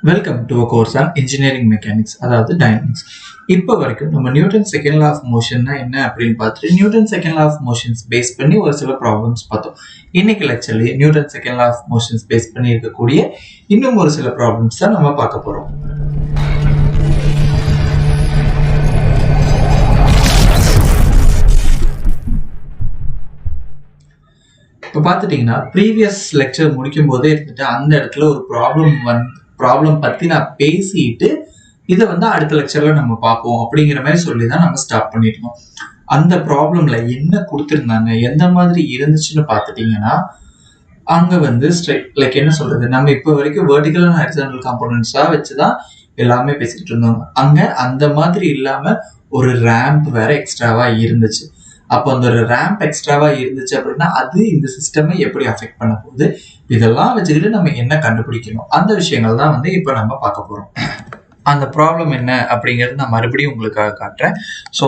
Welcome to a course on engineering mechanics, அதாவது dynamics. இப்போ வரைக்கும் நம்ம நியூட்டன் செகண்ட் லா ஆஃப் மோஷன்னா என்ன அப்படின்னு பார்த்துட்டு Newton second law of motions base பண்ணி ஒரு சில ப்ராப்ளம்ஸ் பார்த்தோம். இன்னைக்கு லெக்சர்லேயே Newton second law of motions base பண்ணி இருக்கக்கூடிய இன்னும் ஒரு சில ப்ராப்ளம்ஸ் தான் நம்ம பார்க்க போகிறோம். இப்போ பார்த்துட்டிங்கன்னா ப்ரீவியஸ் லெக்சர் முடிக்கும் போதே இருந்துட்டு அந்த இடத்துல ஒரு ப்ராப்ளம் பற்றி நான் பேசிட்டு இதை அடுத்த லெக்சரில் நம்ம பார்ப்போம் அப்படிங்கிற மாதிரி சொல்லி தான் நம்ம ஸ்டார்ட் பண்ணியிருக்கோம். அந்த ப்ராப்ளம்ல என்ன கொடுத்துருந்தாங்க, எந்த மாதிரி இருந்துச்சுன்னு பார்த்துட்டிங்கன்னா அங்கே லைக் என்ன சொல்றது, நம்ம இப்போ வரைக்கும் வெர்டிகல் அண்ட் ஹாரிசான்டல் காம்போனன்ட்ஸாக வச்சு தான் எல்லாமே பேசிக்கிட்டு இருந்தோம். அங்கே அந்த மாதிரி இல்லாமல் ஒரு ரேம்ப் வேற எக்ஸ்ட்ராவா இருந்துச்சு. அப்போ அந்த ஒரு ரேம்ப் எக்ஸ்ட்ராவா இருந்துச்சு அப்படின்னா அது இந்த சிஸ்டமை எப்படி அஃபெக்ட் பண்ண போகுது, இதெல்லாம் வச்சுக்கிட்டு நம்ம என்ன கண்டுபிடிக்கணும், அந்த விஷயங்கள் தான் இப்போ நம்ம பார்க்க போறோம். அந்த ப்ராப்ளம் என்ன அப்படிங்கிறது நான் மறுபடியும் உங்களுக்காக காட்டுறேன். ஸோ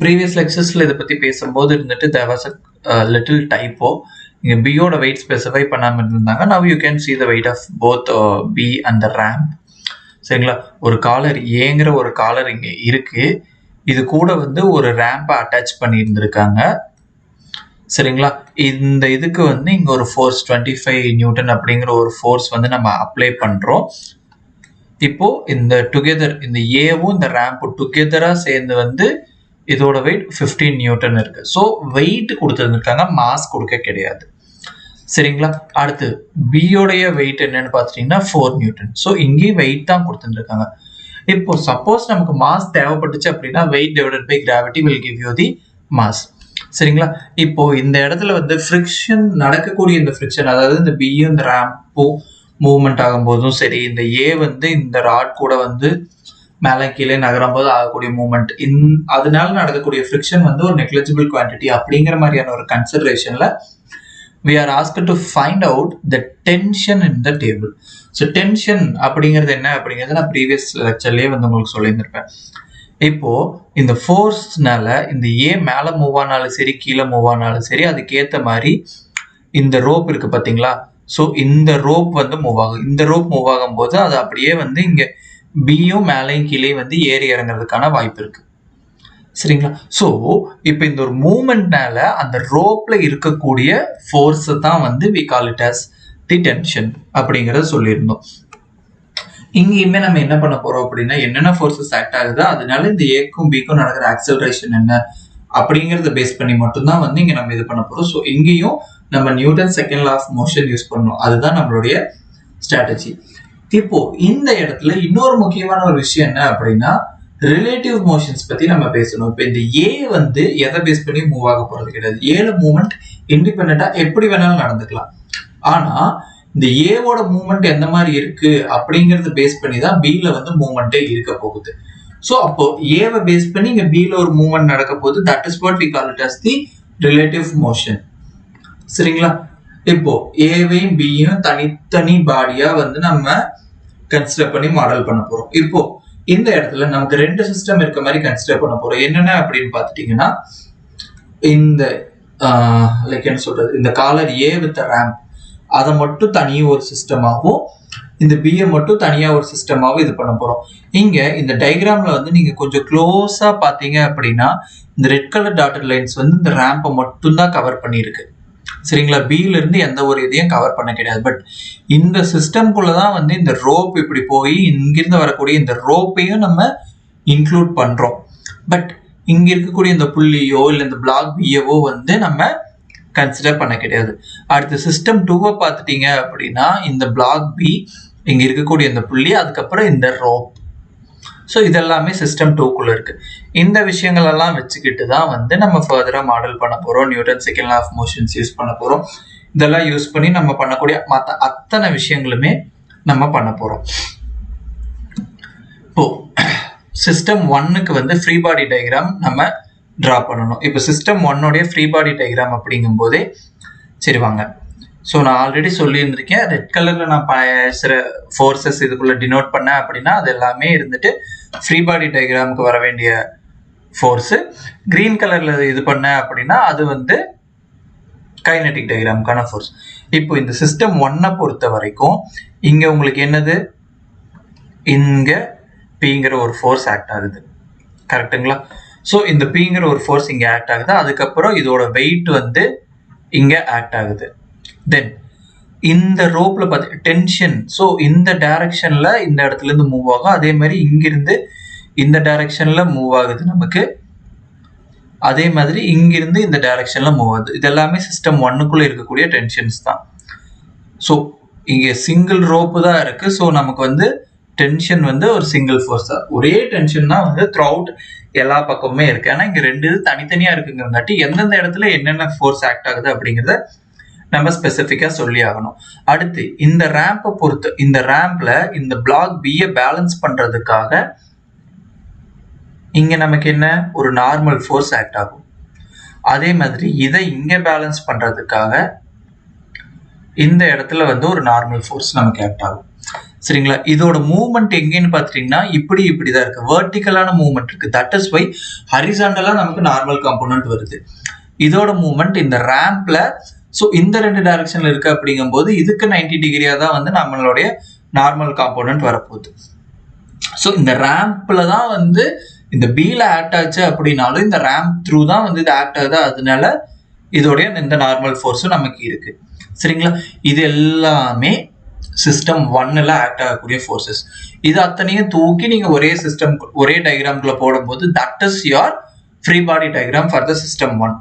ப்ரீவியஸ் லெக்சர்ஸ்ல இதை பத்தி பேசும்போது இருந்துட்டு தேர் வாஸ் அ லிட்டில் டைப்போ. இங்கே பியோட வெயிட் ஸ்பெசிஃபை பண்ணாமல் இருந்தாங்க. Now you can see the weight of both B and the ramp. சரிங்களா, ஒரு காலர் ஏங்கிற ஒரு காலர் இங்கே இருக்கு. இது கூட ஒரு ரேம்பை அட்டாச் பண்ணி இருந்திருக்காங்க. சரிங்களா, இந்த இதுக்கு இங்க ஒரு ஃபோர்ஸ் 25 நியூட்டன் அப்படிங்கிற ஒரு ஃபோர்ஸ் நம்ம அப்ளை பண்றோம். இப்போ இந்த டுகெதர் இந்த ஏவும் இந்த ரேம்பும் டுகெதரா சேர்ந்து இதோட வெயிட் 15 நியூட்டன் இருக்கு. ஸோ வெயிட் கொடுத்துருந்துருக்காங்க, மாஸ் கொடுக்க கிடையாது. சரிங்களா, அடுத்து பியோடைய வெயிட் என்னன்னு பார்த்துட்டீங்கன்னா 4 நியூட்டன். ஸோ இங்கேயும் வெயிட் தான் கொடுத்துருக்காங்க. இப்போ சப்போஸ் நமக்கு மாஸ் தேவைப்பட்டுச்சு அப்படின்னா weight divided by gravity will give you the mass. சரிங்களா, இப்போ இந்த இடத்துல ஃப்ரிக்ஷன் நடக்கக்கூடிய இந்த ஃப்ரிக்ஷன், அதாவது இந்த பியும் இந்த ரேம்பும் மூவ்மெண்ட் ஆகும் போதும் சரி, இந்த ஏ இந்த ராட் கூட மேலே கீழே நகரும் போது ஆகக்கூடிய மூவ்மெண்ட், அதனால நடக்கக்கூடிய ஃப்ரிக்ஷன் ஒரு நெக்லிஜிபிள் குவான்டிட்டி அப்படிங்கிற மாதிரியான ஒரு கன்சிடரேஷன்ல we are asked to find out the tension in the table. So tension அப்படிங்கிறது என்ன அப்படிங்கிறது நான் ப்ரீவியஸ் லெக்சர்லயே உங்களுக்கு சொல்லியிருந்திருப்பேன். இப்போ இந்த ஃபோர்ஸ்னால இந்த ஏ மேலே மூவ் ஆனாலும் சரி கீழே மூவ் ஆனாலும் சரி அதுக்கேற்ற மாதிரி இந்த ரோப் இருக்கு பார்த்தீங்களா. ஸோ இந்த ரோப் மூவ் ஆகும். இந்த ரோப் மூவ் ஆகும் போது அது அப்படியே இங்கே பியும் மேலையும் கீழே ஏறி இறங்குறதுக்கான வாய்ப்பு இருக்கு. சரிங்களா, ஸோ இப்போ இந்த ஒரு மூவ்மெண்ட்னால அந்த ரோப்ல இருக்கக்கூடிய ஃபோர்ஸ் தான் we call it as the tension அப்படிங்கறத சொல்லியிருந்தோம். இங்கேயுமே நம்ம என்ன பண்ண போறோம் அப்படின்னா என்னென்ன ஃபோர்ஸஸ் ஆக்ட் ஆகுதோ அதனால இந்த ஏக்கும் பிக்கும் நடக்கிற ஆக்சலரேஷன் என்ன அப்படிங்கறத பேஸ் பண்ணி மட்டும்தான் இங்க நம்ம இது பண்ண போறோம். ஸோ இங்கேயும் நம்ம Newton second law of motion use பண்ணணும், அதுதான் நம்மளுடைய ஸ்ட்ராட்டஜி. இப்போ இந்த இடத்துல இன்னொரு முக்கியமான ஒரு விஷயம் என்ன அப்படின்னா ரிலேட்டிவ் மோஷன்ஸ் பத்தி நம்ம பேசணும். இப்போ இந்த ஏ எதை பேஸ் பண்ணி மூவ் ஆக போறது கிடையாது. ஏல மூவ்மெண்ட் இண்டிபெண்டா எப்படி வேணாலும் நடந்துக்கலாம். ஆனா இந்த ஏவோட மூவ்மெண்ட் எந்த மாதிரி இருக்கு அப்படிங்கறது பேஸ் பண்ணி தான் பில மூவ்மெண்டே இருக்க போகுது. ஸோ அப்போ ஏவை பேஸ் பண்ணி இங்க பில ஒரு மூவ்மெண்ட் நடக்க போகுது. That is what we call it as the relative motion. சரிங்களா, இப்போ ஏவையும் பியும் தனித்தனி பாடியா நம்ம கன்சிடர் பண்ணி மாடல் பண்ண போறோம். இப்போ இந்த இடத்துல நமக்கு ரெண்டு சிஸ்டம் இருக்க மாதிரி கன்சிடர் பண்ண போறோம். என்னென்ன அப்படின்னு பார்த்துட்டீங்கன்னா இந்த லைக் என்ன சொல்றது, இந்த காலர் ஏ வித் ரேம்ப் அதை மட்டும் தனியாக ஒரு சிஸ்டமாகவும் இந்த பிஏ மட்டும் தனியா ஒரு சிஸ்டமாகவும் இது பண்ண போறோம். இங்க இந்த டயக்ராம்ல நீங்க கொஞ்சம் க்ளோஸா பாத்தீங்க அப்படின்னா இந்த ரெட் கலர் டாட்டட் லைன்ஸ் இந்த ரேம்பை மட்டும் தான் கவர் பண்ணியிருக்கு. சரிங்களா, பில இருந்து எந்த ஒரு இதையும் கவர் பண்ண கிடையாது. பட் இந்த சிஸ்டம்குள்ளதான் இந்த ரோப் இப்படி போய் இங்கிருந்து வரக்கூடிய இந்த ரோப்பையும் நம்ம இன்க்ளூட் பண்றோம். பட் இங்க இருக்கக்கூடிய இந்த புள்ளியோ இல்லை இந்த பிளாக் பியவோ நம்ம கன்சிடர் பண்ண கிடையாது. அடுத்த சிஸ்டம் 2 பார்த்துட்டீங்க அப்படின்னா இந்த பிளாக் பி, இங்க இருக்கக்கூடிய இந்த புள்ளி, அதுக்கப்புறம் இந்த ரோப். ஸோ இதெல்லாமே சிஸ்டம் 2க்குள்ள இருக்கு. இந்த விஷயங்கள் எல்லாம் வச்சுக்கிட்டு தான் நம்ம ஃபர்தரா மாடல் பண்ண போறோம். Newton second law of motions use பண்ண போறோம். இதெல்லாம் யூஸ் பண்ணி நம்ம பண்ணக்கூடிய மற்ற அத்தனை விஷயங்களுமே நம்ம பண்ண போறோம். இப்போ சிஸ்டம் 1க்கு ஃப்ரீ பாடி டயக்ராம் நம்ம டிரா பண்ணணும். இப்போ சிஸ்டம் 1உடைய ஃப்ரீ பாடி டயக்ராம் அப்படிங்கும் போதே சரி வாங்க. ஸோ நான் ஆல்ரெடி சொல்லியிருந்திருக்கேன், ரெட் கலர்ல நான் பேசுகிற ஃபோர்ஸஸ் இதுக்குள்ள டினோட் பண்ணேன் அப்படின்னா அது எல்லாமே ஃப்ரீ பாடி டயக்ராமுக்கு வர வேண்டிய ஃபோர்ஸு. கிரீன் கலர்ல இது பண்ணேன் அப்படின்னா அது கைனடிக் டயக்ராமுக்கான ஃபோர்ஸ். இப்போ இந்த சிஸ்டம் 1 பொறுத்த வரைக்கும் இங்க உங்களுக்கு என்னது இங்க Pங்கிற ஒரு ஃபோர்ஸ் ஆக்ட் ஆகுது. கரெக்ட்டுங்களா? ஸோ இந்த Pங்கிற ஒரு ஃபோர்ஸ் இங்க ஆக்ட் ஆகுது. அதுக்கப்புறம் இதோட வெயிட் வந்து இங்க ஆக்ட் ஆகுது. தென் இந்த ரோப்ல பார்த்து டென்ஷன். ஸோ இந்த டைரக்ஷன்ல இந்த இடத்துல இருந்து மூவ் ஆகும். அதே மாதிரி இங்கிருந்து இந்த டைரக்ஷன்ல மூவ் ஆகுது நமக்கு. அதே மாதிரி இங்கிருந்து இந்த டைரக்ஷன்ல மூவ் ஆகுது. இது எல்லாமே சிஸ்டம் 1க்குள்ள இருக்கக்கூடிய டென்ஷன்ஸ் தான். ஸோ இங்க சிங்கிள் ரோப்பு தான் இருக்கு. ஸோ நமக்கு வந்து டென்ஷன் வந்து ஒரு சிங்கிள் ஃபோர்ஸ் தான். ஒரே டென்ஷன் தான் வந்து த்ரூ அவுட் எல்லா பக்கமுமே இருக்கு. ஆனா இங்க ரெண்டு இது தனித்தனியா இருக்குங்கிறங்காட்டி எந்தெந்த இடத்துல என்னென்ன ஃபோர்ஸ் ஆக்ட் ஆகுது அப்படிங்கிறத நம்ம ஸ்பெசிஃபிக்கா சொல்லி ஆகணும். அடுத்து இந்த ரேம்பை பொறுத்து இந்த ரேம்ப்ல இந்த பிளாக் பியை பேலன்ஸ் பண்றதுக்காக இங்க நமக்கு என்ன ஒரு நார்மல் ஃபோர்ஸ் ஆக்ட் ஆகும். அதே மாதிரி இதை இங்க பேலன்ஸ் பண்றதுக்காக இந்த இடத்துல வந்து ஒரு நார்மல் ஃபோர்ஸ் நமக்கு ஆக்ட் ஆகும். சரிங்களா? இதோட மூவ்மெண்ட் எங்கன்னு பாத்துட்டீங்கன்னா இப்படிதான் இருக்கு. வெர்டிகலான மூவ்மெண்ட் இருக்கு. தட் இஸ் வை ஹரிசாண்டலா நமக்கு நார்மல் காம்போனன்ட் வருது. இதோட மூவ்மெண்ட் இந்த ரேம்ப்ல ஸோ இந்த ரெண்டு டைரக்ஷன்ல இருக்கு அப்படிங்கும்போது இதுக்கு 90 டிகிரியா தான் வந்து நம்மளுடைய நார்மல் காம்போனன்ட் வரப்போகுது. ஸோ இந்த ரேம்ப்ல தான் வந்து இந்த பீல ஆக்ட் ஆச்சு அப்படின்னாலும் இந்த ரேம்ப் த்ரூ தான் வந்து இது ஆக்ட் ஆகுது. அதனால இதோடைய இந்த நார்மல் ஃபோர்ஸும் நமக்கு இருக்கு. சரிங்களா? இது எல்லாமே சிஸ்டம் 1ல ஆக்ட் ஆகக்கூடிய ஃபோர்ஸஸ். இது அத்தனையும் தூக்கி நீங்க ஒரே சிஸ்டம் ஒரே டயக்ராம்குள்ள போடும்போது that is your free body diagram for the system 1.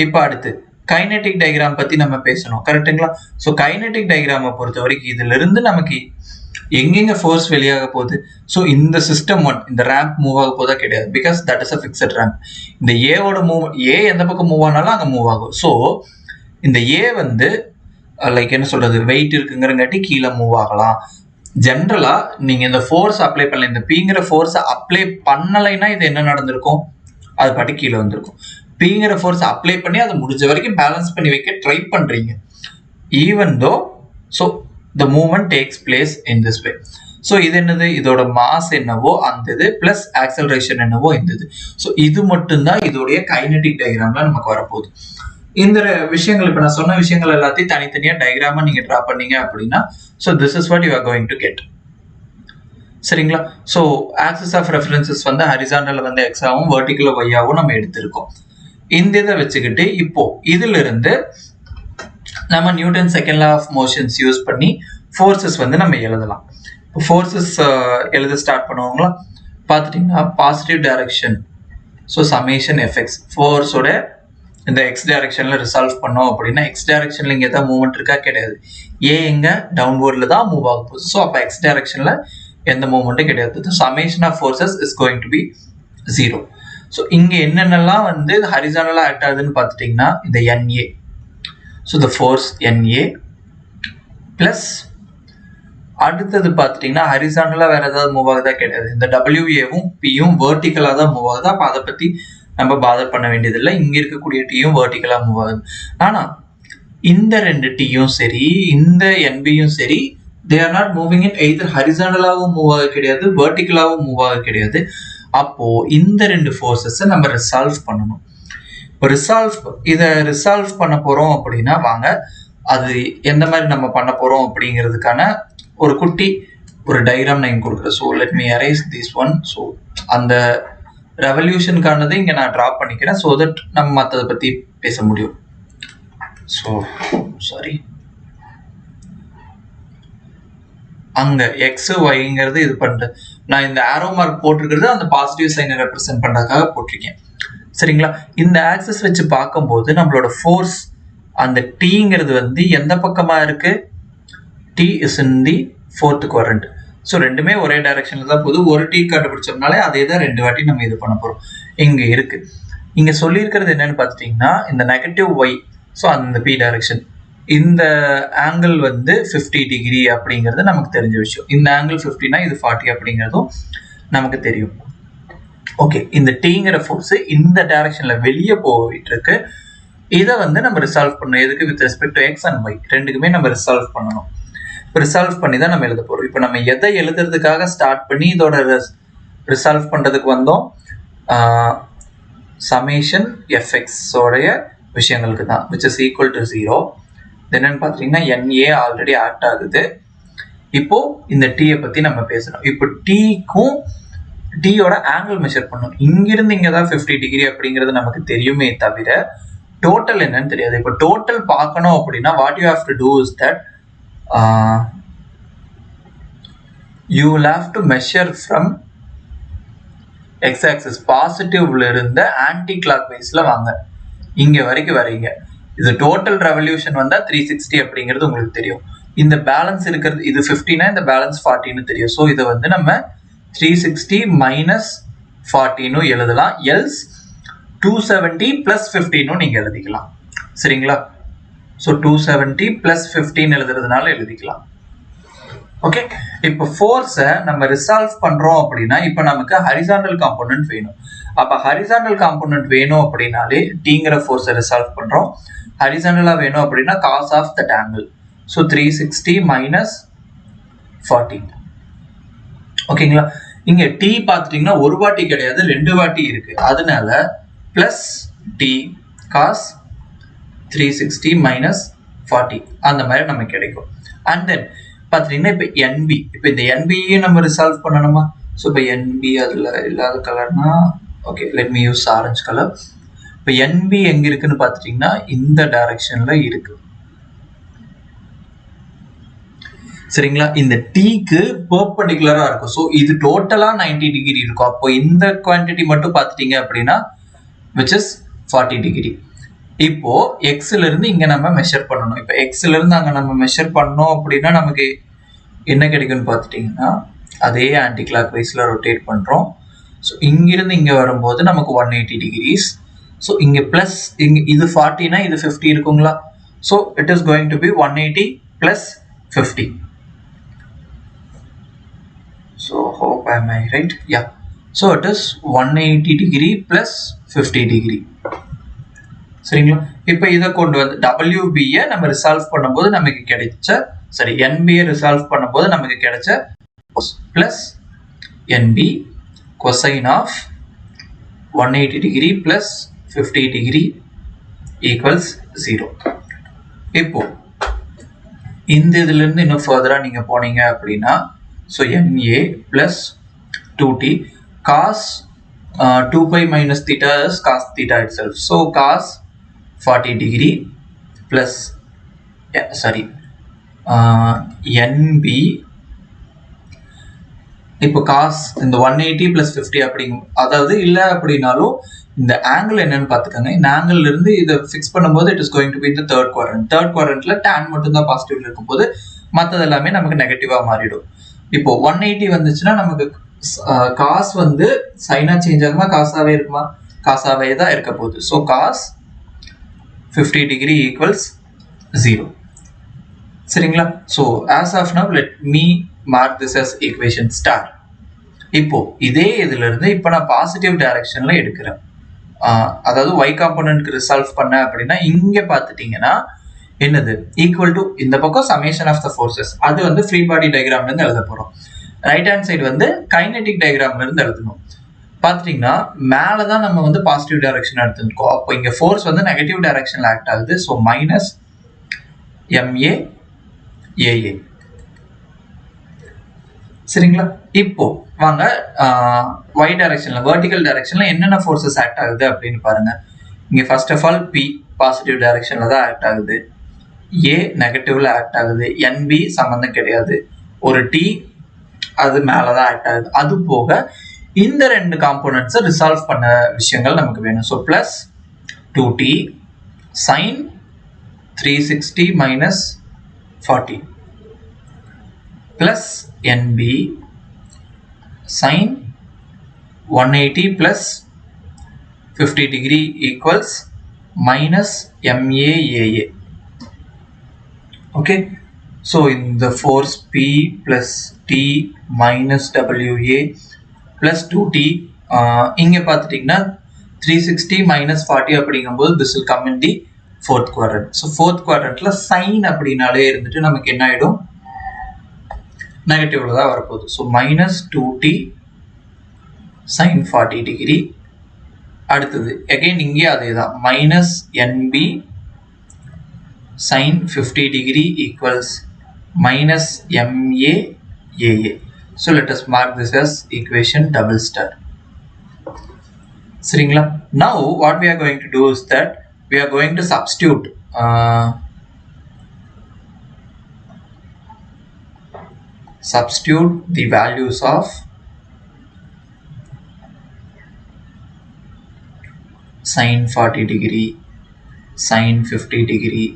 இப்போ அடுத்து கைனெட்டிக் டயக்ராம் பத்தி நம்ம பேசணும். கரெக்டுங்களா? ஸோ கைனெட்டிக் டயக்ராமை பொறுத்த வரைக்கும் இதுல இருந்து நமக்கு எங்கெங்க ஃபோர்ஸ் வெளியாக போகுது. ஸோ இந்த சிஸ்டம் 1 இந்த ரேம்ப் மூவ் ஆக போதா கிடையாது. Because that is a fixed ramp. இந்த ஏவோட மூவ் ஏ எந்த பக்கம் மூவ் ஆனாலும் அங்கே மூவ் ஆகும். ஸோ இந்த ஏ வந்து லைக் என்ன சொல்றது வெயிட் இருக்குங்கிறங்காட்டி கீழே மூவ் ஆகலாம். ஜென்ரலா நீங்க இந்த ஃபோர்ஸ் அப்ளை பண்ணல, இந்த Pங்கிற ஃபோர்ஸை அப்ளை பண்ணலைன்னா இது என்ன நடந்திருக்கும், அது பாட்டி கீழே வந்திருக்கும். Pங்கிற ஃபோர்ஸ் அப்ளை பண்ணி அதை முடிஞ்ச வரைக்கும் பேலன்ஸ் பண்ணி வைக்க ட்ரை பண்றீங்க. Even though so the movement takes place in this way. So இது என்னது, இதோட மாஸ் என்னவோ அந்த இது பிளஸ் ஆக்சலரேஷன் என்னவோ இந்த இது. ஸோ இது மட்டும்தான் இதோடைய கைனெட்டிக் டயக்ராம்ல நமக்கு வரப்போகுது. இந்த விஷயங்கள் இப்போ நான் சொன்ன விஷயங்கள் எல்லாத்தையும் தனித்தனியா டயக்ராமா நீங்க டிரா பண்ணீங்க அப்படின்னா so this is what you are going to get. சரிங்களா? ஸோ ஆக்சிஸ் ஆஃப் ரெஃபரன்சஸ் வந்து ஹரிசாண்டல்ல வந்து எக்ஸாவும் வெர்டிகல் ஒய்யாவும் நம்ம எடுத்திருக்கோம். இந்த இதை வச்சுக்கிட்டு இப்போ இதுல இருந்து நம்ம Newton second law of motions use பண்ணி ஃபோர்ஸஸ் வந்து நம்ம எழுதலாம். இப்போ ஃபோர்ஸஸ் எழுத ஸ்டார்ட் பண்ணுவாங்களா பார்த்துட்டீங்கன்னா positive direction. So summation FX ஃபோர்ஸோட இந்த எக்ஸ் டைரக்ஷன்ல ரிசால்வ் பண்ணோம் அப்படின்னா எக்ஸ் டைரக்ஷன்ல இங்கே ஏதாவது மூவ்மெண்ட் இருக்கா கிடையாது. ஏ எங்க டவுன்வர்ட்ல தான் மூவ் ஆக போகுது. ஸோ அப்போ எக்ஸ் டைரக்ஷன்ல எந்த மூவ்மெண்ட்டும் கிடையாது. Summation of forces is going to be 0. So இங்க என்னென்னலாம் வந்து ஹரிசாண்டலா ஆக்ட் ஆகுதுன்னு பார்த்துட்டீங்கன்னா இந்த NA. So the force NA plus அடுத்தது பார்த்துட்டீங்கன்னா ஹரிசாண்டலா வேற ஏதாவது மூவ் ஆகுதா கிடையாது. இந்த WAவும் Pயும் வெர்டிகலா தான் மூவ் ஆகுது. அப்போ அதை பத்தி நம்ம பாதர் பண்ண வேண்டியதில்லை. இங்க இருக்கக்கூடிய டீயும் வெர்டிகலா மூவ் ஆகுது. ஆனா இந்த ரெண்டு டீயும் சரி இந்த NBயும் சரி they are not moving in either ஹரிசாண்டலாவும் மூவ் ஆக கிடையாது வெர்டிகலாவும் மூவ் ஆக கிடையாது. அப்போ இந்த ரெண்டு ஃபோர்ஸஸை நம்ம ரிசால்வ் பண்ணணும். இப்போ இதை ரிசால்வ் பண்ண போறோம் அப்படின்னா வாங்க அது எந்த மாதிரி நம்ம பண்ண போறோம் அப்படிங்கிறதுக்கான ஒரு குட்டி ஒரு டயக்ராம் நான் கொடுக்குறேன். So let me arrays this one. So அந்த ரெவல்யூஷனுக்கானதை இங்கே நான் ட்ரா பண்ணிக்கிறேன். ஸோ தட் நம்ம மற்றதை பற்றி பேச முடியும். ஸோ சாரி அங்கே எக்ஸ் ஒய்ங்கிறது இது பண்ணுறது நான் இந்த ஆரோ மார்க் போட்டிருக்கிறது அந்த பாசிட்டிவ் சைனை ரெப்ரசென்ட் பண்ணுறதுக்காக போட்டிருக்கேன். சரிங்களா? இந்த ஆக்சஸ் வச்சு பார்க்கும்போது நம்மளோட ஃபோர்ஸ் அந்த டீங்கிறது வந்து எந்த பக்கமாக இருக்கு, T is in the fourth quadrant. So ரெண்டுமே ஒரே டைரக்ஷன்ல தான் போகுது. ஒரு டீ கண்டுபிடிச்சோம்னாலே அதே தான் ரெண்டு வாட்டி நம்ம இது பண்ண போறோம். இங்க இருக்கு இங்க சொல்லியிருக்கிறது என்னன்னு பார்த்துட்டீங்கன்னா இந்த நெகட்டிவ் ஒய். ஸோ அந்த பி டைரக்ஷன் இந்த ஆங்கிள் வந்து 50 டிகிரி அப்படிங்கிறது நமக்கு தெரிஞ்ச விஷயம். இந்த ஆங்கிள் 50னா இது 40 அப்படிங்கிறதும் நமக்கு தெரியும். ஓகே, இந்த டீங்கிற ஃபோர்ஸ் இந்த டைரக்ஷன்ல வெளியே போயிட்டு இருக்கு. இதை வந்து நம்ம ரிசால்வ் பண்ணணும். எதுக்கு? With respect to x and y ரெண்டுக்குமே நம்ம ரிசால்வ் பண்ணணும். ரிசால்வ் பண்ணி தான் நம்ம எழுத போறோம். இப்போ நம்ம எதை எழுதுறதுக்காக ஸ்டார்ட் பண்ணி இதோட ரிசால்வ் பண்றதுக்கு வந்தோம், சமேஷன் எஃப்எக்ஸோடைய விஷயங்களுக்கு தான், விச் இஸ் ஈக்குவல் டு 0. என்னன்னு பார்த்தீங்கன்னா NA ஆல்ரெடி ஆக்ட் ஆகுது. இப்போ இந்த டீயை பத்தி நம்ம பேசணும். இப்போ டீக்கும் டீயோட ஆங்கிள் மெஷர் பண்ணணும். இங்கிருந்து இங்க தான் 50 டிகிரி அப்படிங்கிறது நமக்கு தெரியுமே தவிர டோட்டல் என்னன்னு தெரியாது. இப்போ டோட்டல் பார்க்கணும் அப்படின்னா what you have to do is that you will have to measure from x-axis பாசிட்டிவ்ல இருந்து ஆன்டி கிளாக் வைஸ்ல வாங்க, இங்க வரைக்கும் வரீங்க. இது டோட்டல் ரெவல்யூஷன் வந்தா 360 அப்படிங்கிறது உங்களுக்கு தெரியும். இந்த பேலன்ஸ் இருக்கிறது இது 50னா இந்த பேலன்ஸ் 40ன்னு தெரியும். ஸோ இதை வந்து நம்ம 360 மைனஸ் 40ன்னு எழுதலாம். எல்ஸ் 270 பிளஸ் 15ன்னு நீங்க எழுதிக்கலாம். சரிங்களா? ஸோ 270 பிளஸ் 15 எழுதுறதுனால எழுதிக்கலாம். ஓகே, இப்போ ஃபோர்ஸை நம்ம ரிசால்வ் பண்றோம் அப்படின்னா இப்போ நமக்கு ஹரிசாண்டல் காம்போனன்ட் வேணும். அப்போ ஹரிசாண்டல் காம்போனன்ட் வேணும் அப்படின்னாலே டீங்கிற ஃபோர்ஸை ரிசால்வ் பண்றோம். ஹரிசாண்டலா வேணும் அப்படின்னா cos of that angle. So 360 minus 40. ஓகேங்களா? இங்க டி பார்த்துட்டீங்கன்னா ஒரு வாட்டி கிடையாது, 2 வாட்டி இருக்கு. அதனால பிளஸ் டி காஸ் 360 மைனஸ் 40 அந்த மாதிரி நமக்கு கிடைக்கும். அண்ட் தென் பார்த்துட்டீங்கன்னா இப்போ என்பி, இப்போ இந்த என்பியும் நம்ம ரிசால்வ் பண்ணணுமா? ஸோ இப்போ என்பி அதில் இல்லாத கலர்னா okay, let me use orange colour. இப்போ என்பி எங்க இருக்குன்னு பார்த்துட்டீங்கன்னா இந்த டைரக்ஷன்ல இருக்கு. சரிங்களா? இந்த டீக்கு பெர்பெண்டிகுலரா இருக்கும். ஸோ இது டோட்டலா 90 டிகிரி இருக்கும். அப்போ இந்த குவான்டிட்டி மட்டும் பார்த்துட்டீங்க அப்படின்னா விச் இஸ் 40 டிகிரி. இப்போ எக்ஸ்ல இருந்து இங்க நம்ம மெஷர் பண்ணணும். இப்போ எக்ஸ்ல இருந்து அங்க நம்ம மெஷர் பண்ணோம் அப்படின்னா நமக்கு என்ன கிடைக்கும்னு பார்த்துட்டீங்கன்னா அதே ஆன்டி கிளாக் வைஸ்ல ரொட்டேட் பண்றோம். ஸோ இங்கிருந்து இங்க வரும்போது நமக்கு 180 டிகிரிஸ். ஸோ இங்க பிளஸ் இங்க இது 40னா இது 50 இருக்குங்களா? So it is going to be 180 plus 50. So hope am I right? Yeah. So it is 180 degree plus 50 degree. சரிங்களா? இப்போ இதை கொண்டு வந்து WB-யை நம்ம ரிசால்வ் பண்ணும்போது நமக்கு கிடைச்ச NB-யை ரிசால்வ் பண்ணும்போது நமக்கு கிடைச்ச plus NB cosine of 180 degree plus 50 degree equals 0. இப்போ இந்த இதுல இருந்து இன்னும் ஃபர்தரா நீங்க போனீங்க அப்படின்னா so NA plus 2t cos 2 pi minus theta is cos theta itself. So cos 40 degree plus NB இப்போ cos இந்த 180 plus 50 அப்படிங்கும், அதாவது இல்லை அப்படின்னாலும் இந்த ஆங்கிள் என்னன்னு பார்த்துக்கோங்க. இந்த ஆங்கிள் இருந்து இதை ஃபிக்ஸ் பண்ணும்போது it is going to be இந்த தேர்ட் குவாட்ரண்ட். தேர்ட் குவாட்ரண்ட்ல tan மட்டும் தான் பாசிட்டிவ்ல இருக்கும் போது மற்றது எல்லாமே நமக்கு நெகட்டிவா மாறிடும். இப்போ 180 வந்துச்சுன்னா நமக்கு காஸ் வந்து சைனா சேஞ்ச் ஆகுமா, காசாவே இருக்குமா? காசாவே தான் இருக்க போகுது. So cos 50 degree equals 0. சரிங்களா? So as of now let me mark this as equation star. இப்போ இதே இதுல இருந்து இப்போ நான் பாசிட்டிவ் டைரக்ஷன்ல எடுக்கிறேன். அதாவது y காம்போனன்ட்க்கு ரிசால்வ் பண்ண அப்படின்னா இங்க பார்த்துட்டீங்கன்னா என்னது ஈக்குவல் டு இந்த பக்கம் சமேஷன் ஆஃப் த ஃபோர்ஸஸ், அது வந்து ஃப்ரீ பாடி டயக்ராம்ல இருந்து எழுத போறோம். ரைட் ஹேண்ட் சைடு வந்து கைனெட்டிக் டயக்ராம்ல இருந்து எழுதணும். பார்த்துட்டீங்கன்னா மேலதான் நம்ம வந்து பாசிட்டிவ் டைரக்ஷன் எடுத்துருக்கோம். அப்போ இங்க ஃபோர்ஸ் வந்து நெகட்டிவ் டைரக்ஷன்ல ஆக்ட் ஆகுது. So minus MA AA. சரிங்களா? இப்போ வாங்க y டைரக்ஷன்ல வெர்டிகல் டைரக்ஷன்ல என்னென்ன ஃபோர்ஸஸ் ஆக்ட் ஆகுது அப்படின்னு பாருங்க. இங்க first of all P positive டைரக்ஷன்ல தான் ஆக்ட் ஆகுது, A நெகட்டிவ்ல ஆக்ட் ஆகுது, NB சம்பந்தம் கிடையாது, ஒரு T அது மேலதான் ஆக்ட் ஆகுது. அது போக இந்த ரெண்டு காம்போனன்ட்ஸை ரிசால்வ் பண்ண விஷயங்கள் நமக்கு வேணும். So plus 2T sin 360 minus 40 plus NB sin 180 plus 50 degree equals minus MAAA. Okay, so in the force P plus T minus WA plus 2T இங்க பார்த்துட்டீங்கன்னா 360 minus 40 அப்படிங்கும்போது this will come in the fourth quadrant. So fourth quadrantல sin அப்படின்னாலே இருந்துட்டு நமக்கு என்ன ஆயிடும், நெகட்டிவ்ல தான் வரப்போகுது. So minus 2T sin 40 degree. அடுத்தது அகைன் இங்கே அதே தான், minus NB sin 50 degree equals minus MA AA. So let us mark this as equation double star. Sringla. Now what we are going to do is that we are going to substitute the values of sin 40 degree, sin 50 degree,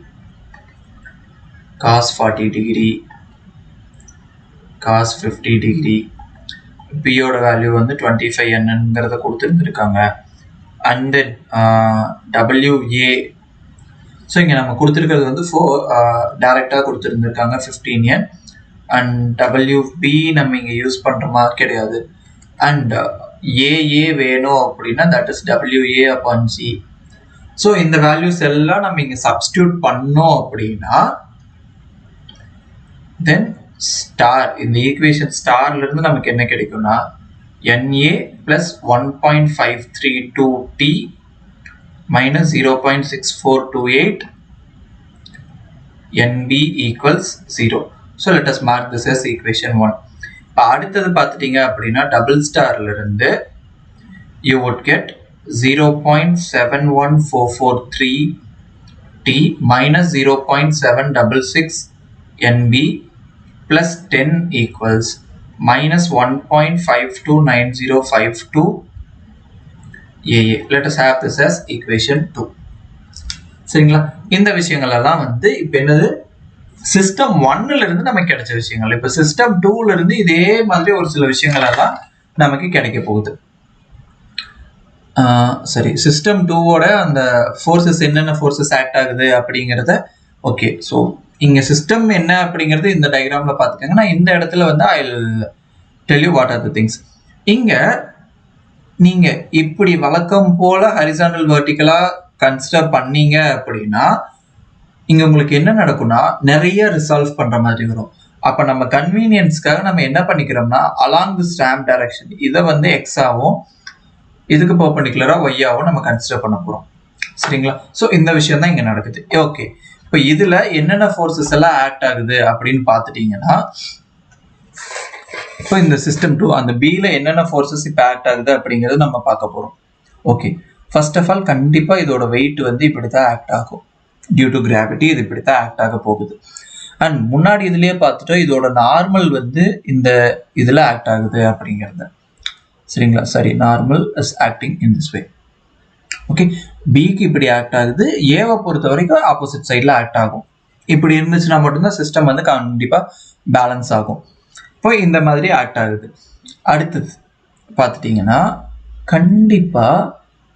cos 40 degree, cos 50 degree. P ஓட value வந்து 25 என்னங்கிறத கொடுத்துருந்துருக்காங்க. And then WA. So இங்கே நம்ம கொடுத்துருக்கிறது வந்து டேரெக்டாக கொடுத்துருந்துருக்காங்க 15 N. And WB நம்ம இங்கே யூஸ் பண்ணுற மாதிரி கிடையாது. அண்ட் AA வேணும் அப்படின்னா that is WA upon C. So இந்த வேல்யூஸ் எல்லாம் நம்ம இங்கே சப்ஸ்டியூட் பண்ணோம் அப்படின்னா தென் ஸ்டார் இந்த ஈக்குவேஷன் ஸ்டார்ல இருந்து நமக்கு என்ன கிடைக்கும்னா NA plus 1.532T minus 0.6428 NB equals 0. So let us mark this as equation 1. இப்போ அடுத்தது பார்த்துட்டீங்க அப்படின்னா டபுள் ஸ்டார்ல இருந்து you would get 0.71443T minus 0.766 NB plus 10 equals minus 1.529052 AA. Let us have this as equation 2. சரிங்களா? இந்த விஷயங்கள் எல்லாம் வந்து இப்போ என்னது சிஸ்டம் 1ல இருந்து நமக்கு கிடைச்ச விஷயங்கள். இப்போ சிஸ்டம் 2ல இருந்து இதே மாதிரி ஒரு சில விஷயங்கள் எல்லாம் நமக்கு கிடைக்க போகுது. சரி, சிஸ்டம் 2ஓட அந்த ஃபோர்ஸஸ் என்னென்ன ஃபோர்ஸஸ் ஆக்ட் ஆகுது அப்படிங்கிறத ஓகே. ஸோ இங்க சிஸ்டம் என்ன அப்படிங்கிறது இந்த டயக்ராம்ல பார்த்துக்கோங்க. நான் இந்த இடத்துல வந்து I tell you what are the things. இங்க நீங்க இப்படி வழக்கம் போல ஹரிசாண்டல் வெர்டிகலா கன்சிடர் பண்ணீங்க அப்படின்னா இங்க உங்களுக்கு என்ன நடக்கும்னா நிறைய ரிசால்வ் பண்ற மாதிரி வரும். அப்ப நம்ம கன்வீனியன்ஸ்க்காக நம்ம என்ன பண்ணிக்கிறோம்னா அலாங் தி ஸ்டாம்ப் டைரக்ஷன் இதை வந்து எக்ஸ் ஆகும், இதுக்கு பெர்பெண்டிகுலரா ஒய் ஆகும் நம்ம கன்சிடர் பண்ண போறோம். சரிங்களா? ஸோ இந்த விஷயம் தான் இங்க நடக்குது. ஓகே, இப்போ இதுல என்னென்ன ஃபோர்ஸஸ் எல்லாம் ஆக்ட் ஆகுது அப்படின்னு பார்த்துட்டீங்கன்னா இப்போ இந்த சிஸ்டம் 2 அந்த பில என்னென்ன ஃபோர்ஸஸ் இப்போ ஆக்ட் ஆகுது அப்படிங்கிறது நம்ம பார்க்க போறோம். ஓகே, ஃபர்ஸ்ட் ஆஃப் ஆல் கண்டிப்பா இதோட வெயிட் வந்து இப்படித்தான் ஆக்ட் ஆகும். டியூ டு கிராவிட்டி இது இப்படித்தான் ஆக்ட் ஆக போகுது. அண்ட் முன்னாடி இதுலயே பார்த்துட்டோம் இதோட நார்மல் வந்து இந்த இதுல ஆக்ட் ஆகுது அப்படிங்கிறது. சரிங்களா? சரி, normal is acting in this way. Okay, பிக்கு இப்படி ஆக்ட் ஆகுது, ஏவை பொறுத்த வரைக்கும் ஆப்போசிட் சைடில் ஆக்ட் ஆகும். இப்படி இருந்துச்சுன்னா மட்டும்தான் சிஸ்டம் வந்து கண்டிப்பாக பேலன்ஸ் ஆகும். இப்போ இந்த மாதிரி ஆக்ட் ஆகுது. அடுத்தது பார்த்துட்டிங்கன்னா கண்டிப்பாக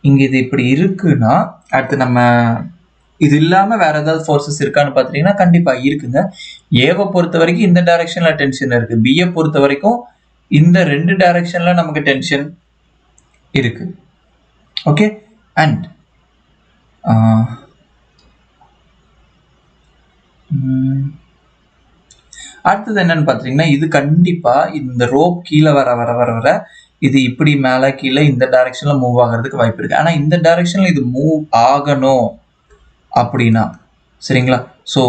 இங்கே இது இப்படி இருக்குன்னா அடுத்து நம்ம இது இல்லாமல் வேற ஏதாவது ஃபோர்ஸஸ் இருக்கான்னு பார்த்துட்டிங்கன்னா கண்டிப்பாக இருக்குங்க. ஏவை பொறுத்த வரைக்கும் இந்த டைரக்ஷனில் டென்ஷன் இருக்குது, பியை பொறுத்த வரைக்கும் இந்த ரெண்டு டைரக்ஷனில் நமக்கு டென்ஷன் இருக்குது. ஓகே, அண்ட் அடுத்தது என்னன்னு பார்த்தீங்கன்னா இது கண்டிப்பா இந்த ரோப் கீழே வர வர வர வர இது இப்படி மேலே கீழே இந்த டைரக்ஷன்ல மூவ் ஆகிறதுக்கு வாய்ப்பு இருக்கு. ஆனால் இந்த டைரக்ஷன்ல இது மூவ் ஆகணும் அப்படின்னா சரிங்களா? ஸோ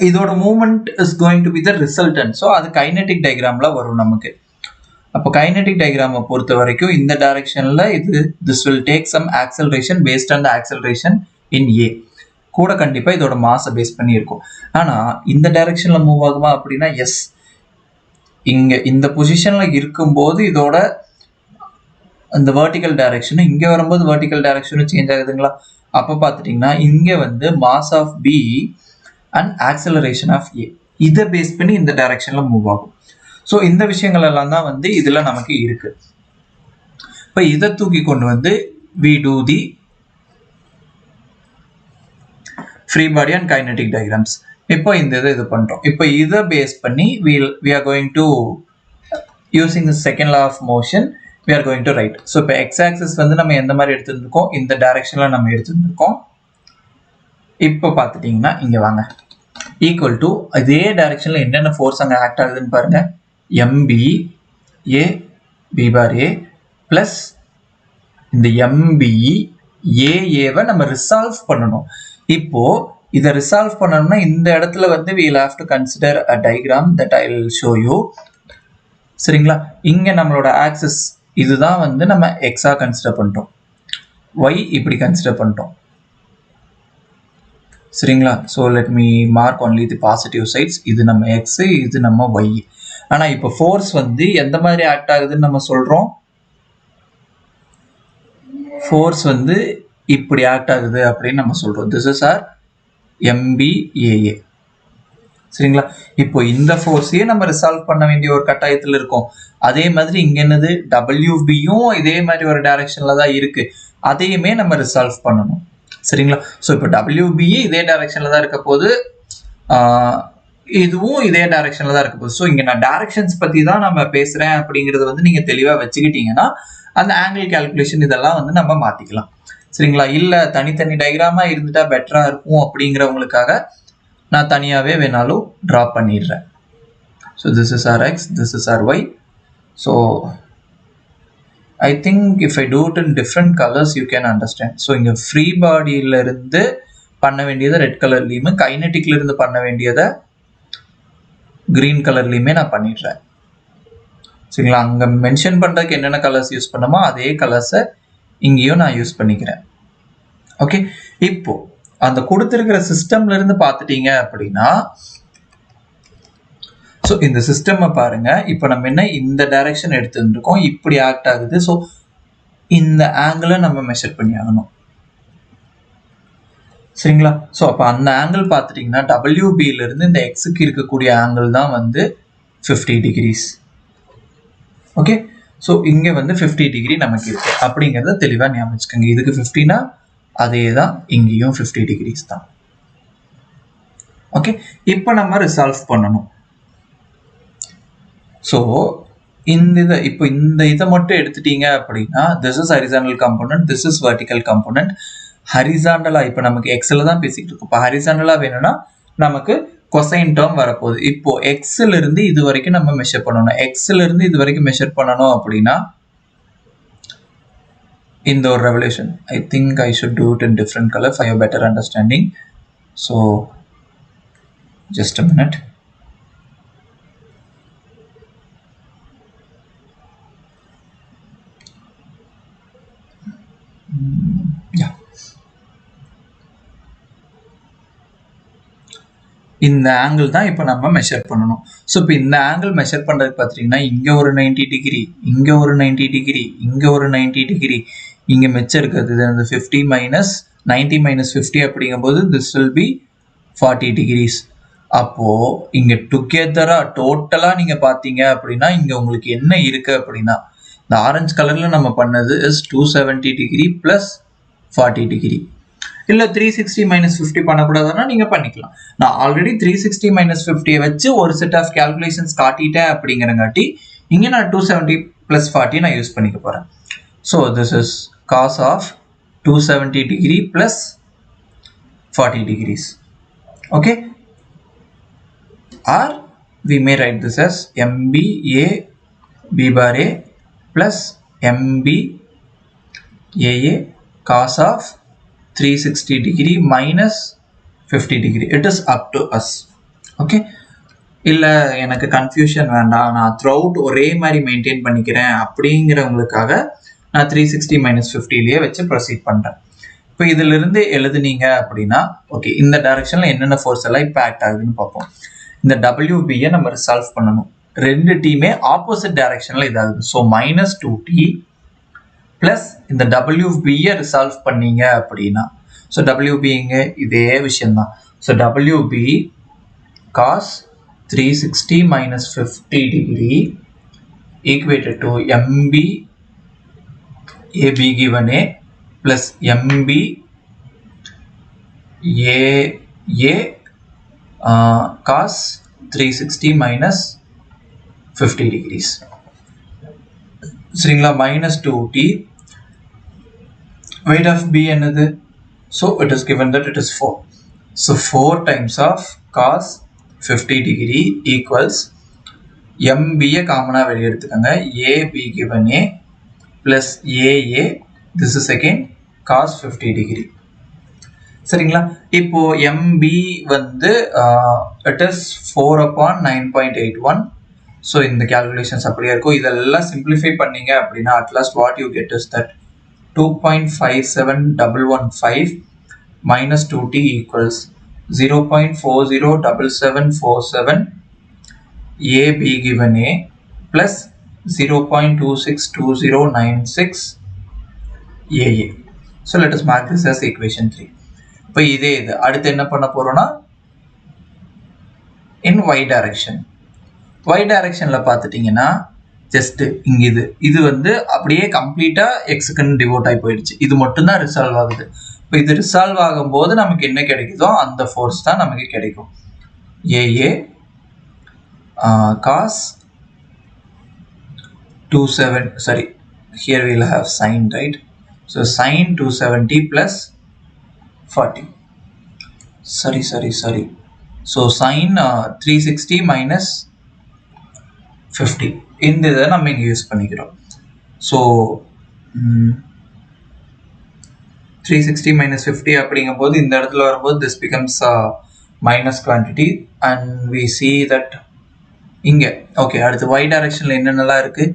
இதோட movement is going to be the resultant. So அது கைனெட்டிக் டயக்ராம்ல வரும் நமக்கு. அப்போ கைனெட்டிக் டயக்ராமை பொறுத்த வரைக்கும் இந்த டைரக்ஷன்ல இது this will take some acceleration based on the acceleration in A. கூட கண்டிப்பா இதோட மாஸை பேஸ் பண்ணி இருக்கும். ஆனா இந்த டைரக்ஷன்ல மூவ் ஆகுமா அப்படின்னா எஸ். இங்க இந்த பொசிஷன்ல இருக்கும்போது இதோட அந்த வெர்டிக்கல் டைரக்ஷனும் இங்க வரும்போது வெர்டிக்கல் டைரக்ஷனும் சேஞ்ச் ஆகுதுங்களா? அப்ப பாத்துட்டீங்கன்னா இங்க வந்து mass of B and acceleration of A இதை பேஸ் பண்ணி இந்த டைரக்ஷன்ல மூவ் ஆகும். ஸோ இந்த விஷயங்கள் எல்லாம் தான் வந்து இதுல நமக்கு இருக்கு. இப்ப இதை தூக்கி கொண்டு வந்து we do the free body and kinetic diagrams. இப்போ இந்த இது பண்றோம். இப்போ இதை பேஸ் பண்ணி we are going to using the second law of motion we are going to write. So இப்போ x axis வந்து நம்ம எந்த மாதிரி எடுத்துருக்கோம், இந்த டைரக்ஷன்ல நம்ம எடுத்துருக்கோம். இப்போ பார்த்துட்டீங்கன்னா இங்க வாங்க ஈக்குவல் டு இதே டைரக்ஷன்ல என்னென்ன ஃபோர்ஸ் அங்கே ஆக்ட் ஆகுதுன்னு பாருங்க. MB A B bar A plus இந்த MB AA வை நம்ம ரிசால்வ் பண்ணணும். இப்போ இதை ரிசால்வ் பண்ணணும்னா இந்த இடத்துல வந்து we'll have to consider a diagram that I'll show you. சரிங்களா? இங்க நம்மளோட ஆக்சிஸ் இதுதான் வந்து நம்ம எக்ஸா கன்சிடர் பண்ணிட்டோம், y இப்படி கன்சிடர் பண்ணிட்டோம். சரிங்களா? So let me mark only the positive sides. இது நம்ம எக்ஸ், இது நம்ம ஒய். ஆனால் இப்போ ஃபோர்ஸ் வந்து எந்த மாதிரி ஆக்ட் ஆகுதுன்னு நம்ம சொல்கிறோம். ஃபோர்ஸ் வந்து இப்படி ஆக்ட் ஆகுது அப்படின்னு நம்ம சொல்கிறோம். This is our MBAA. சரிங்களா? இப்போ இந்த ஃபோர்ஸையே நம்ம ரிசால்வ் பண்ண வேண்டிய ஒரு கட்டாயத்தில் இருக்கும். அதே மாதிரி இங்கே என்னது WBயும் இதே மாதிரி ஒரு டைரக்ஷனில் தான் இருக்குது, அதையுமே நம்ம ரிசால்வ் பண்ணணும். சரிங்களா? ஸோ இப்போ WBயே இதே டைரக்ஷனில் தான் இருக்க போது, இதுவும் இதே டைரக்ஷனில் தான் இருக்க போகுது. ஸோ இங்கே நான் டைரக்ஷன்ஸ் பற்றி தான் நம்ம பேசுகிறேன் அப்படிங்கிறது வந்து நீங்கள் தெளிவாக வச்சுக்கிட்டீங்கன்னா அந்த ஆங்கிள் கால்குலேஷன் இதெல்லாம் வந்து நம்ம மாற்றிக்கலாம். சரிங்களா? இல்லை தனித்தனி டயக்ராமாக இருந்துட்டா பெட்டராக இருக்கும் அப்படிங்கிறவங்களுக்காக நான் தனியாகவே வேணாலும் ட்ரா பண்ணிடுறேன். So this is our x, this is our y. So I think if I do it in different colors you can understand. So இங்க free bodyல இருந்து பண்ண வேண்டியதை ரெட் கலர்லயுமே, கைனெட்டிக்ல இருந்து பண்ண வேண்டியதை கிரீன் கலர்லயுமே நான் பண்ணிடுறேன். சரிங்களா? அங்க மென்ஷன் பண்றதுக்கு என்னென்ன கலர்ஸ் யூஸ் பண்ணமோ அதே கலர்ஸை இங்கேயும் நான் யூஸ் பண்ணிக்கிறேன். ஓகே, இப்போ அந்த கொடுத்துருக்கிற சிஸ்டம்ல இருந்து பார்த்துட்டீங்க அப்படின்னா, ஸோ இந்த சிஸ்டமை பாருங்க. இப்போ நம்ம என்ன இந்த டைரக்ஷன் எடுத்துருக்கோம், இப்படி ஆக்ட் ஆகுது. ஸோ இந்த ஆங்கிளை நம்ம மெஷர் பண்ணி ஆகணும். சரிங்களா? ஸோ அப்போ அந்த ஆங்கிள் பார்த்துட்டிங்கன்னா WBயிலிருந்து இந்த எக்ஸுக்கு இருக்கக்கூடிய ஆங்கிள் தான் வந்து 50 டிகிரிஸ். ஓகே, ஸோ இங்கே வந்து 50 டிகிரி நமக்கு இருக்கு அப்படிங்கிறத தெளிவாக ஞாபகம் வச்சுக்கோங்க. இதுக்கு 50னா அதே தான் இங்கேயும் 50 டிகிரிஸ் தான். ஓகே, இப்போ நம்ம ரிசால்வ் பண்ணணும். ஸோ இப்போ இந்த இதை மட்டும் எடுத்துட்டீங்க அப்படின்னா this is horizontal component, this is vertical component. ஹரிசாண்டலாக இப்போ நமக்கு எக்ஸில் தான் பேசிக்கிட்டு இருக்கோம். இப்போ ஹரிசாண்டலாக வேணும்னா நமக்கு கொசைன் டேர்ம் வரப்போகுது. இப்போ எக்ஸ்ல இருந்து இது வரைக்கும் நம்ம மெஷர் பண்ணணும். எக்ஸ்ல இருந்து இது வரைக்கும் மெஷர் பண்ணணும் அப்படின்னா இந்த ஒரு revolution, I think I should do it in different colour for your better understanding. So just a minute. இந்த ஆங்கிள் தான் இப்போ நம்ம மெஷர் பண்ணணும். ஸோ இப்போ இந்த ஆங்கிள் மெஷர் பண்ணுறதுக்கு பார்த்தீங்கன்னா இங்கே ஒரு 90 டிகிரி, இங்கே ஒரு 90 டிகிரி, இங்கே ஒரு 90 டிகிரி, இங்கே மிச்சம் இருக்கிறது இந்த 50 மைனஸ் 90 மைனஸ் 50 அப்படிங்கும்போது திஸ் வில் பி 40 டிகிரிஸ். அப்போது இங்கே டுகெதராக டோட்டலாக நீங்கள் பார்த்தீங்க அப்படின்னா இங்கே உங்களுக்கு என்ன இருக்குது அப்படின்னா இந்த ஆரஞ்சு கலரில் நம்ம பண்ணது இஸ் 270 டிகிரி ப்ளஸ் 40 டிகிரி. இல்லை 360 மைனஸ் 50 பண்ணக்கூடாதுன்னா நீங்கள் பண்ணிக்கலாம். நான் ஆல்ரெடி 360 மைனஸ் 50 வச்சு ஒரு செட் ஆஃப் கேல்குலேஷன்ஸ் காட்டிட்டேன் அப்படிங்கிறங்காட்டி இங்கே நான் 270 ப்ளஸ் 40 நான் யூஸ் பண்ணிக்க போகிறேன். So this is cos of 270 degree plus 40 degrees. Okay, or we may write this as MBA B bar A plus MBAA cos of 360 degree minus 50 degree. It is up to us. Okay, இல்லை எனக்கு confusion வேண்டாம், நான் through out ஒரே மாதிரி maintain பண்ணிக்கிறேன் அப்படிங்கிறவங்களுக்காக நான் 360 minus 50லேயே வச்சு proceed பண்ணுறேன். இப்போ இதிலிருந்து எழுதுனீங்க அப்படின்னா ஓகே இந்த டைரக்ஷனில் என்னென்ன ஃபோர்ஸ் எல்லாம் இப்போ ஆக்ட் ஆகுதுன்னு பார்ப்போம். இந்த WBயை நம்ம ரிசால்வ் பண்ணணும். ரெண்டு டீமே ஆப்போசிட் டைரக்ஷனில் இதாகுது. ஸோ மைனஸ் 2t ப்ளஸ் இந்த WBயை ரிசால்வ் பண்ணீங்க அப்படின்னா ஸோ WB இங்கே இதே விஷயம்தான். So WB cos 360 minus 50 degree equated to MB AB given A plus MB A cos 360 minus 50 degrees. சரிங்களா? minus 2t weight of B என்னது? So it is given that it is 4. So 4 times of cos 50 degree equals MB காமனா வெளியே எடுத்துக்கங்க, AB given A plus AA, this is again cos 50 degree. சரிங்களா? இப்போ MB வந்து it is 4/9.81. So இந்த calculations அப்படியே இருக்கும். இதெல்லாம் சிம்பிளிஃபை பண்ணீங்க அப்படின்னா at last what you get is that 2.57115 minus 2t equals 0.407747 A B given A plus 0.262096 AA. So let us mark this as equation 3. இப்போ இதே இது அடுத்து என்ன பண்ண போறோம்னா in y direction. y directionல பார்த்துட்டீங்கன்னா ஜஸ்ட் இங்க இது வந்து அப்படியே கம்ப்ளீட்டா எக்ஸ்க்குன்னு டிவோட் ஆகி போயிடுச்சு. இது மட்டும் தான் ரிசால்வ் ஆகுது. இப்போ இது ரிசால்வ் ஆகும்போது நமக்கு என்ன கிடைக்குதோ அந்த ஃபோர்ஸ் தான் நமக்கு கிடைக்கும். AA cos 27, sorry, here we will have sin, right? So sin 270 plus 40. Sorry. So sin 360 minus 50. இந்த இதை நம்ம இங்கே யூஸ் பண்ணிக்கிறோம். ஸோ 360 minus 50 அப்படிங்கும் போது இந்த இடத்துல வரும்போது this becomes minus quantity and we see that இங்கே ஓகே. அடுத்து y டைரக்ஷனில் என்னென்னலாம் இருக்குது?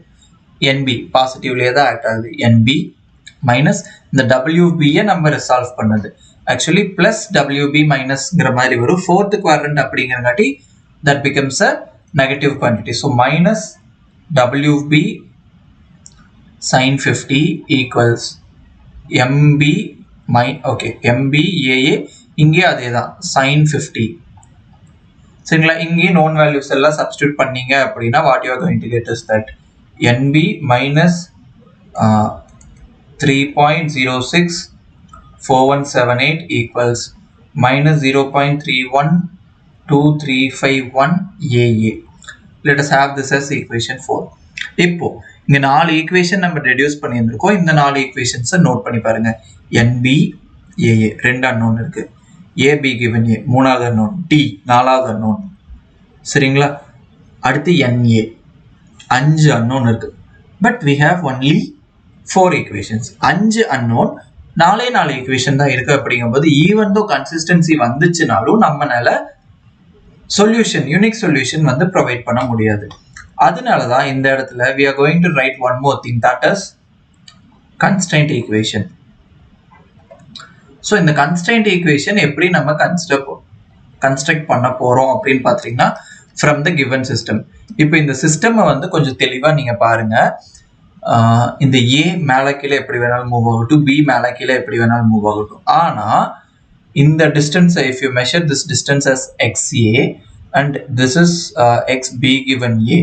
NB பாசிட்டிவ்லேயே தான் ஆக்ட் ஆகுது. NB மைனஸ் இந்த WBயை நம்ம ரிசால்வ் பண்ணது ஆக்சுவலி ப்ளஸ் WB மைனஸ்ங்கிற மாதிரி வரும். ஃபோர்த்து குவாட்ரண்ட் அப்படிங்கிறங்காட்டி that becomes a negative quantity. So minus WB sin 50 equals MB MB AA இங்கே அதே தான் sin 50. சரிங்களா? இங்கே known values எல்லாம் substitute பண்ணீங்க அப்படின்னா what you are going to get is that NB minus 3.064178 equals minus 0.312351 AA. Let us have this as equation 4. இப்போ இங்க 4 ஈக்குவேஷன் நம்ம ரெடியூஸ் பண்ணியிருந்திருக்கோம். இந்த 4 ஈக்குவேஷன்ஸை நோட் பண்ணி பாருங்க. NB AA 2 அன்னோன் இருக்கு. AB given A 3வது அன்னோன், D 4வது அன்னோன். சரிங்களா? அடுத்து NA 5 அன்னோன் இருக்கு. But we have only 4 equations. 5 unknown 4 equation தான் இருக்கு. அப்படிங்கும்போது ஈவன் தோ கன்சிஸ்டன்சி வந்துச்சுனாலும் நம்மளால சொல்யூஷன் யூனிக் சொல்யூஷன் வந்து ப்ரொவைட் பண்ண முடியாது. அதனால தான் இந்த இடத்துல we are going to write one more thing, that is constraint equation. So இந்த constraint equation எப்படி நம்ம கன்ஸ்ட்ரக்ட் பண்ண போறோம் அப்படின்னு பார்த்தீங்கன்னா from the given system. இப்போ இந்த சிஸ்டமை வந்து கொஞ்சம் தெளிவாக நீங்க பாருங்க. இந்த A மேலே கீழே எப்படி வேணாலும் மூவ் ஆகட்டும், B மேலே கீழே எப்படி வேணாலும் மூவ் ஆகட்டும். ஆனால் இந்த distance, if you measure this distance as XA and this is XB given A,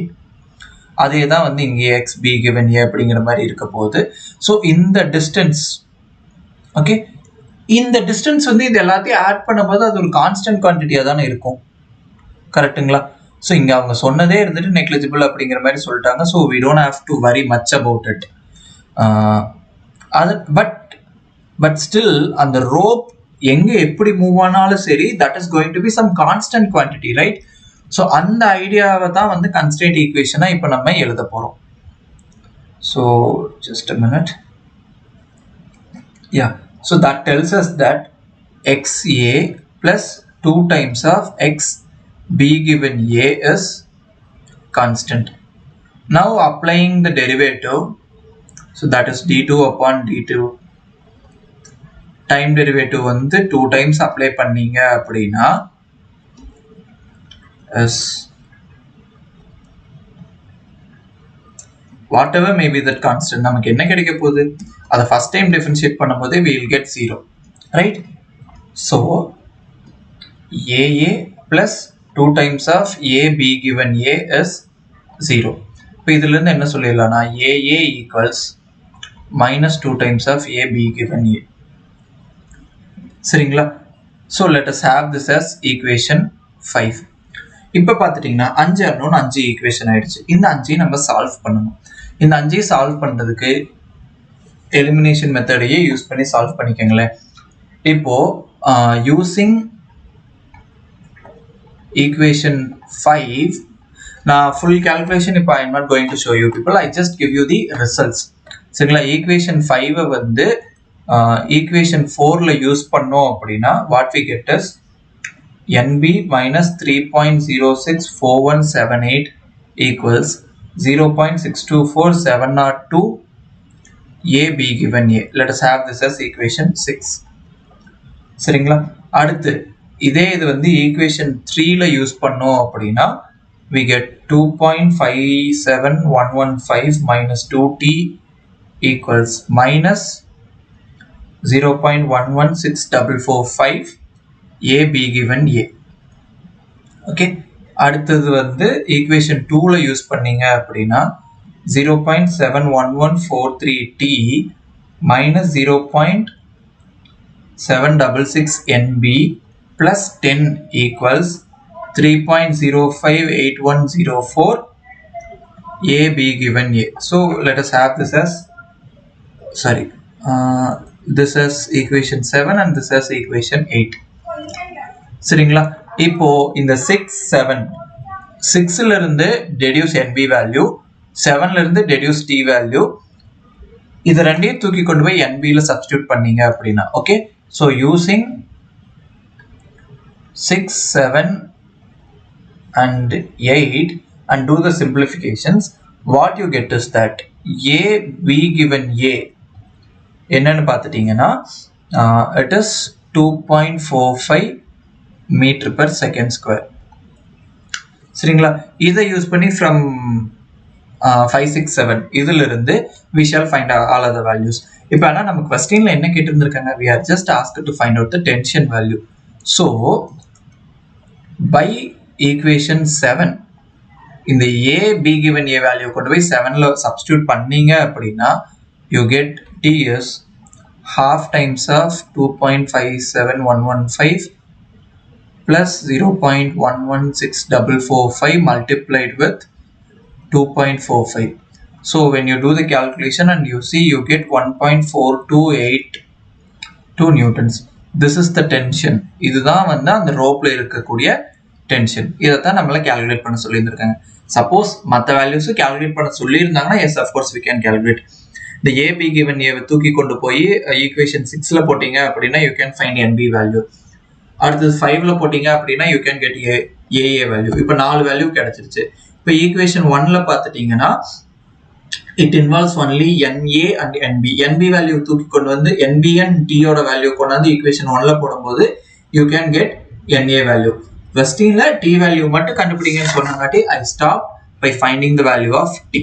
அதே தான் வந்து இங்கே XB given A அப்படிங்கிற மாதிரி இருக்க போகுது. ஸோ இந்த டிஸ்டன்ஸ் ஓகே, இந்த டிஸ்டன்ஸ் வந்து இது எல்லாத்தையும் ஆட் பண்ணும்போது அது ஒரு கான்ஸ்டன்ட் குவான்டிட்டியாக தானே இருக்கும். கரெக்டுங்களா? ஸோ இங்கே அவங்க சொன்னதே இருந்துட்டு நெக்லிஜிபிள் அப்படிங்கிற மாதிரி சொல்லிட்டாங்க. So we don't have to worry much about it. அது பட் ஸ்டில் அந்த ரோப் எங்கே எப்படி மூவ் ஆனாலும் சரி, that is going to be some constant quantity, right? So அந்த ஐடியாவை தான் வந்து கன்ஸ்ட்ரெயின்ட் ஈக்குவேஷனாக இப்போ நம்ம எழுத போகிறோம். So just a minute. Yeah, so that tells us that XA plus 2 times of XB given A is constant. Now applying the derivative, so that is d2 upon d2. Time derivative வந்து 2 times apply பண்ணீங்க அப்படின்னா is whatever may be that constant, நமக்கு என்ன கிடைக்க போகுது? அதை first time differentiate பண்ணும்போது we will get 0, right? So AA plus 2 times of AB given A is 0. இப்போ இதிலிருந்து என்ன சொல்லிடலாம்னா AA equals minus 2 times of AB given A. சரிங்களா? So let us have this as equation 5. இப்போ பார்த்துட்டிங்கன்னா 5 unknown 5 equation ஆயிடுச்சு. இந்த 5 நம்ம சால்வ் பண்ணணும். இந்த 5 சால்வ் பண்ணுறதுக்கு எலிமினேஷன் மெத்தடையே யூஸ் பண்ணி சால்வ் பண்ணிக்கோங்களேன். இப்போ யூசிங் ஈக்குவேஷன் 5, நான் ஃபுல் கால்குலேஷன் இப்போ I am not going to show you people, I just give you the results. சரிங்களா? ஈக்குவேஷன் 5 வந்து ஈக்குவேஷன் 4ல யூஸ் பண்ணோம் அப்படின்னா what we get is NB minus 3.064178 equals 0.624702 AB given A. Let us have this as equation 6. சரிங்களா? அடுத்து இதே இது வந்து equation 3ல யூஸ் பண்ணோம் அப்படின்னா we get 2.57115 minus 2T equals minus 0.116445 AB given A. Okay. அடுத்தது வந்து equation 2ல யூஸ் பண்ணீங்க அப்படின்னா 0.71143T minus 0.766NB plus 10 equals 3.058104 AB given A. So let us have this as this as equation 7 and this as equation 8. சரிங்களா? இப்போ இந்த 6ல இருந்து deduce NB value, 7ல இருந்து deduce T value, இது ரெண்டையும் தூக்கி கொண்டு போய் NB ல substitute பண்ணீங்க அப்படின்னா okay. So using 6, 7 and 8 and do the simplifications, what you get is that A B given A என்னன்னு பார்த்துட்டீங்கன்னா it is 2.45 meter per second square. சரிங்களா? இதை யூஸ் பண்ணி from 5, 6, 7 இதுல இருந்து we shall find all other values. இப்போ ஆனா நம்ம questionல என்ன கேட்டிருந்திருக்காங்க? We are just asked to find out the tension value. So by equation 7 இந்த A B given A value கொண்டு போய் 7ல substitute பண்ணீங்க அப்படின்னா you get T is half times of 2.57115 plus 0.116445 multiplied with 2.45. So when you do the calculation and you see, you get 1.4282 newtons. This is the tension. இதுதான் வந்து அந்த ரோப்ல இருக்கக்கூடிய tension. இதைத்தான் நம்மள calculate பண்ண சொல்லியிருக்காங்க. Suppose மற்ற values calculate பண்ண சொல்லியிருந்தாங்கன்னா yes, of course we can calculate. The AB given A தூக்கி கொண்டு போய் equation 6ல போட்டீங்க அப்படின்னா you can find NB value. அடுத்தது 5ல போட்டீங்க அப்படின்னா you can get AA value. இப்போ 4 வேல்யூ கிடைச்சிருச்சு. இப்போ equation 1ல பார்த்துட்டீங்கன்னா it involves only NA and NB. NB value தூக்கி கொண்டு வந்து NB and T ஓட வேல்யூ கொண்டு வந்து equation 1ல போடும்போது you can get NA value. Questionல T value மட்டும் கண்டுபிடிங்கன்னு சொன்னங்காட்டி I stop by finding the value of T.